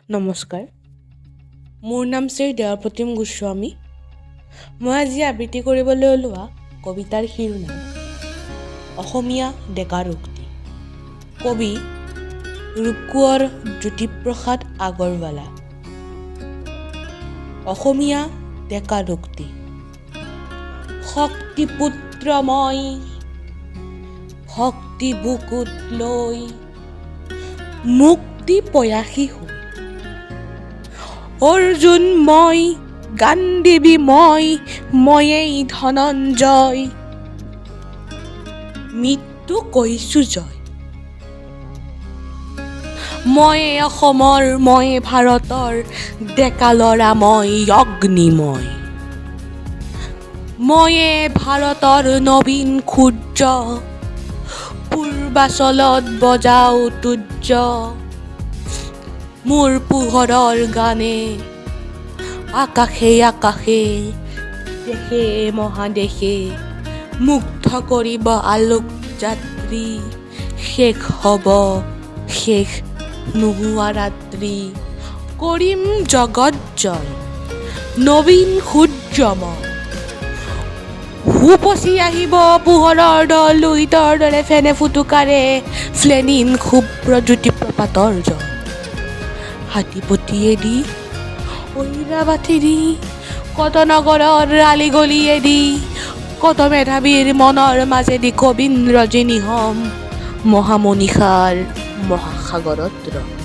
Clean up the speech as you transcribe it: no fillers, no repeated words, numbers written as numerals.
নমস্কাৰ, মোৰ নাম শ্ৰী দেৱপ্ৰতিম গোস্বামী। মই আজি আবৃত্তি কৰিবলৈ ওলোৱা কবিতাৰ শিৰোনাম অসমীয়া ডেকাৰ উক্তি। কবি ৰূপকোঁৱৰ জ্যোতিপ্ৰসাদ আগৰৱালা। অসমীয়া ডেকাৰ উক্তি। শক্তিপুত্ৰ মই ভক্তি বুকুত লৈ মুক্তি পয়াসী হৈ, অৰ্জুন মই, গাণ্ডীৱী ময়েই ধনঞ্জয়, মৃত্যু কৈছো জয়। ময়ে অসমৰ, ময়ে ভাৰতৰ, ডেকা ল'ৰা মই অগ্নিময়। ময়ে ভাৰতৰ নবীন সূৰ্য, পূৰ্বাচলত বজাও তুৰ্য। মোৰ পোহৰৰ গানে আকাশে আকাশে, দেশে মহাদেশে মুগ্ধ কৰিব আলোক যাত্ৰী। শেষ হ'ব শেষ নোহোৱা ৰাত্ৰি, কৰিম জগত জয়, নবীন সূৰ্য মই। উপচি আহিব পোহৰৰ দল, লুইতৰ দৰে ফেনে ফুটুকাৰে, ফ্লেনিন শুভ্ৰ জ্যোতিপ্ৰপাতৰ জল। হাতীপতিয়েদি ঐৰাবাটেদি, কত নগৰৰ আলিগলিয়েদি, কত মেধাৱীৰ মনৰ মাজেদি কবীন্দ্ৰজী নিহম, মহামনীষাৰ মহাসাগৰত ৰম।